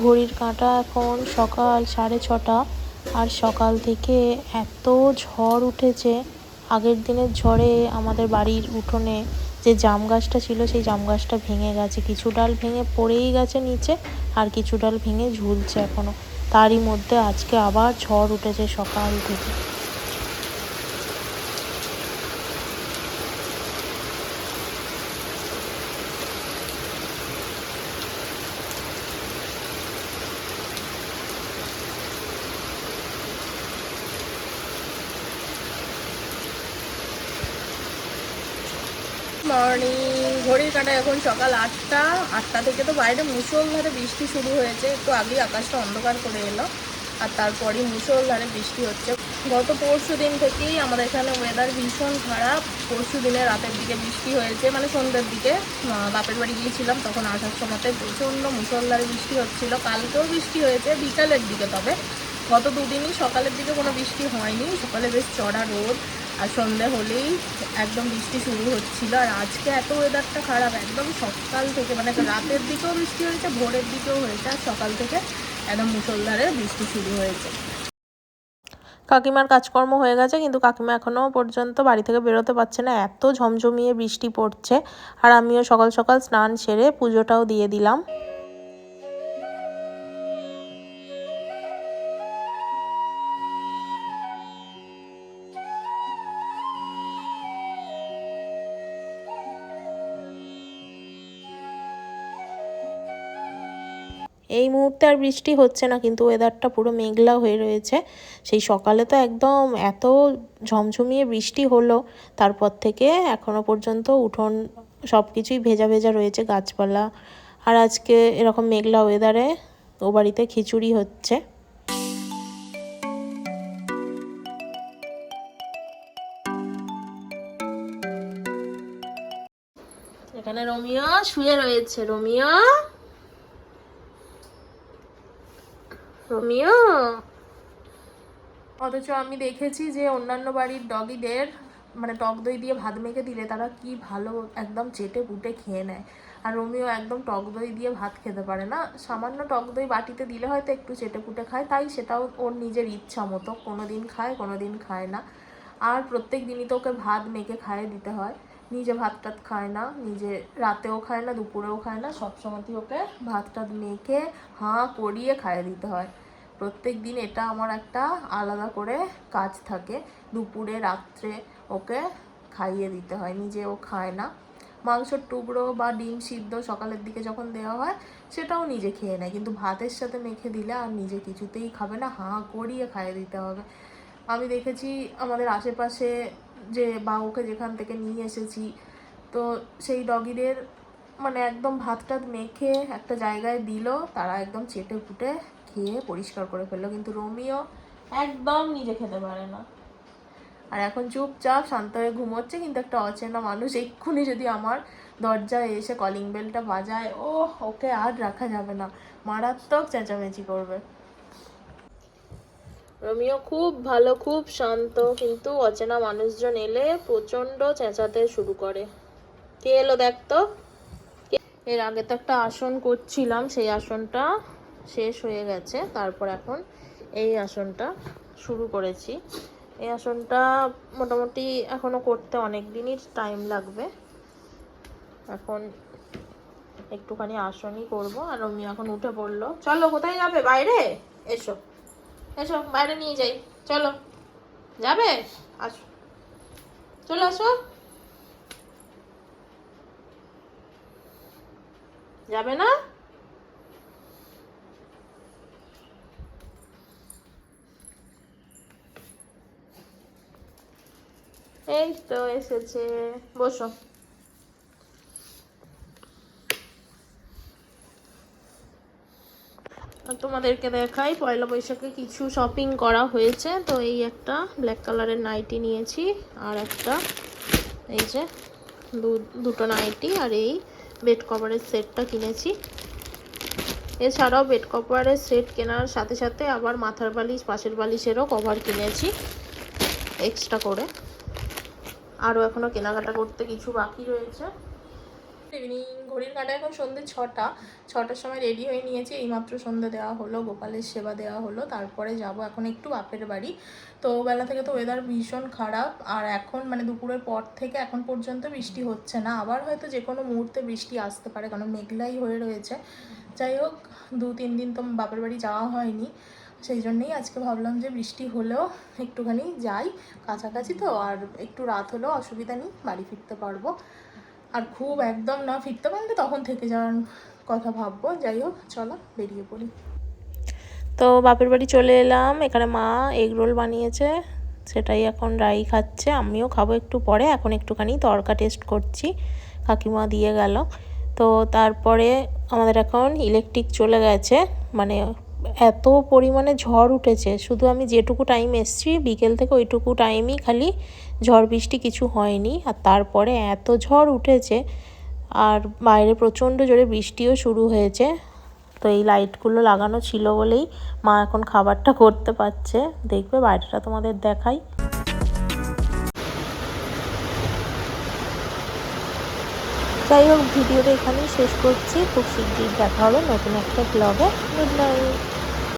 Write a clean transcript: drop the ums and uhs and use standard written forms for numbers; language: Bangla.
ঘড়ির কাঁটা এখন সকাল 6:30 আর সকাল থেকে এত ঝড় উঠেছে। আগের দিনের ঝড়ে আমাদের বাড়ির উঠোনে যে জাম গাছটা ছিল সেই জাম গাছটা ভেঙে গেছে, কিছু ডাল ভেঙে পড়েই গেছে নিচে, আর কিছু ডাল ভেঙে ঝুলছে এখনো। তারই মধ্যে আজকে আবার ঝড় উঠেছে সকাল থেকে। মর্নিং, ঘড়ির কাঁটা এখন সকাল 8টা থেকে তো বাইরে মুষলধারে বৃষ্টি শুরু হয়েছে। একটু আগেই আকাশটা অন্ধকার করে এলো আর তারপরই মুষলধারে বৃষ্টি হচ্ছে। গত পরশু দিন থেকেই আমাদের এখানে ওয়েদার ভীষণ খারাপ। পরশু দিনে রাতের দিকে বৃষ্টি হয়েছে, মানে সন্ধ্যের দিকে বাপের বাড়ি গিয়েছিলাম, তখন আসার সময়তে প্রচণ্ড মুষলধারে বৃষ্টি হচ্ছিল। কালকেও বৃষ্টি হয়েছে বিকালের দিকে, তবে গত দুদিনই সকালের দিকে কোনো বৃষ্টি হয়নি। সকালে বেশ চড়া রোদ আর সন্ধ্যে হলেই একদম বৃষ্টি শুরু হচ্ছিল। আর আজকে এত ওয়েদারটা খারাপ, একদম সকাল থেকে, মানে রাতের দিকেও বৃষ্টি হয়েছে, ভোরের দিকেও হয়েছে, আর সকাল থেকে একদম মুষলধারে বৃষ্টি শুরু হয়েছে। কাকিমার কাজকর্ম হয়ে গেছে, কিন্তু কাকিমা এখনও পর্যন্ত বাড়ি থেকে বেরোতে পারছে না, এত ঝমঝমিয়ে বৃষ্টি পড়ছে। আর আমিও সকাল সকাল স্নান সেরে পুজোটাও দিয়ে দিলাম। এই মুহূর্তে আর বৃষ্টি হচ্ছে না, কিন্তু ওয়েদারটা পুরো মেঘলা হয়ে রয়েছে। সেই সকালে তো একদম এত ঝমঝমিয়ে বৃষ্টি হলো, তারপর থেকে এখনো পর্যন্ত উঠোন সব কিছুই ভেজা ভেজা রয়েছে, গাছপালা। আর আজকে এরকম মেঘলা ওয়েদারে ও বাড়িতে খিচুড়ি হচ্ছে। এখানে রোমিও শুয়ে রয়েছে। Romeo, Romeo. অথচ আমি দেখেছি যে অন্যান্য বাড়ির ডগিদের মানে টক দই দিয়ে ভাত মেখে দিলে তারা কি ভালো একদম চেটে পুটে খেয়ে নেয়। আর রোমিও একদম টক দই দিয়ে ভাত খেতে পারে না। সামান্য টক দই বাটিতে দিলে হয়তো একটু চেটে পুটে খায়, তাই সেটাও ওর নিজের ইচ্ছা মতো, কোনো দিন খায় কোনো দিন খায় না। আর প্রত্যেক দিনই তো ওকে ভাত মেখে খাইয়ে দিতে হয়। নিজে ভাত টাত খায় না, নিজে রাতেও খায় না, দুপুরেও খায় না, সবসময়তেই ওকে ভাত টাত মেখে হাঁ করিয়ে খাইয়ে দিতে হয়। প্রত্যেক দিন এটা আমার একটা আলাদা করে কাজ থাকে। দুপুরে রাত্রে ওকে খাইয়ে দিতে হয়, নিজে ও খায় না। মাংসর টুকরো বা ডিম সিদ্ধ সকালের দিকে যখন দেওয়া হয় সেটাও নিজে খেয়ে নেয়, কিন্তু ভাতের সাথে মেখে দিলে আর নিজে কিছুতেই খাবে না, হাঁ করিয়ে খাইয়ে দিতে হবে। আমি দেখেছি আমাদের আশেপাশে যে বা ওকে যেখান থেকে নিয়ে এসেছি, তো সেই ডগিদের মানে একদম ভাত টাত মেখে একটা জায়গায় দিল, তারা একদম চেটে ফুটে খেয়ে পরিষ্কার করে ফেললো, কিন্তু রোমিও একদম নিজে খেতে পারে না। আর এখন চুপচাপ শান্ত হয়ে ঘুমোচ্ছে, কিন্তু একটা অচেনা মানুষ এক্ষুনি যদি আমার দরজায় এসে কলিং বেলটা বাজায়, ও ওকে আর রাখা যাবে না, মারাত্মক চেঁচামেচি করবে। রোমিও খুব ভালো, খুব শান্ত, কিন্তু অচেনা মানুষজন এলে প্রচণ্ড চেঁচাতে শুরু করে। কে এলো দেখ তো। এর আগে তো একটা আসন করছিলাম, সেই আসনটা শেষ হয়ে গেছে, তারপর এখন এই আসনটা শুরু করেছি। এই আসনটা মোটামুটি এখনো করতে অনেক দিনই টাইম লাগবে। এখন একটুখানি আসনই করব। আর রমি এখন উঠে পড়লো। চলো, কোথায় যাবে? বাইরে এসো, এসো বাইরে নিয়ে যাই, চলো। যাবে? আসো, চলে আসো। যাবে না? এই তো এসেছে, বসো। তোমাদেরকে দেখাই পয়লা বৈশাখে কিছু শপিং করা হয়েছে। তো এই একটা ব্ল্যাক কালারের নাইটি নিয়েছি, আর একটা এই যে দুটো নাইটি, আর এই বেড কভারের সেটটা কিনেছি। এছাড়াও বেড কভারের সেট কেনার সাথে সাথে আবার মাথার বালিশ, পাশের বালিশেরও কভার কিনেছি এক্সট্রা করে। আরও এখনও কেনাকাটা করতে কিছু বাকি রয়েছে। ইভিনিং, ঘড়ির কাঁটায় এখন সন্ধ্যে 6টার সময় রেডি হয়ে নিয়েছি। এইমাত্র সন্ধ্যে দেওয়া হলো, গোপালের সেবা দেওয়া হলো, তারপরে যাব এখন একটু বাপের বাড়ি। তো বেলা থেকে তো ওয়েদার ভীষণ খারাপ, আর এখন মানে দুপুরের পর থেকে এখন পর্যন্ত বৃষ্টি হচ্ছে না। আবার হয়তো যে কোনো মুহূর্তে বৃষ্টি আসতে পারে, কারণ মেঘলাই হয়ে রয়েছে। যাই হোক, 2-3 দিন তো বাপের বাড়ি যাওয়া হয়নি, সেই জন্যেই আজকে ভাবলাম যে বৃষ্টি হলেও একটুখানি যাই, কাছাকাছি তো, আর একটু রাত হলেও অসুবিধা নেই, বাড়ি ফিরতে পারবো। আর খুব একদম না ফিরতে পারলে তখন থেকে যাওয়ার কথা ভাববো। যাই হোক, চলো বেরিয়ে পড়ি। তো বাপের বাড়ি চলে এলাম। এখানে মা এগ রোল বানিয়েছে, সেটাই এখন রাই খাচ্ছে, আমিও খাবো একটু পরে। এখন একটুখানি তড়কা টেস্ট করছি, কাকিমা দিয়ে গেল। তো তারপরে আমাদের এখন ইলেকট্রিক চলে গেছে, মানে এত পরিমাণে ঝড় উঠেছে। শুধু আমি যেটুকু টাইম এসছি বিকেল থেকে, ওইটুকু টাইমই খালি ঝড় বৃষ্টি, কিছু হয়নি। আর তারপরে এত ঝড় উঠেছে, আর বাইরে প্রচণ্ড জোরে বৃষ্টিও শুরু হয়েছে। তো এই লাইটগুলো লাগানো ছিল বলেই মা এখন খাবারটা করতে পারছে। দেখবে বাইরেটা তোমাদের দেখাই। যাই হোক, ভিডিওটা এখানেই শেষ করছি। খুব শীঘ্রই দেখা হবে নতুন একটা ব্লগে। Good night.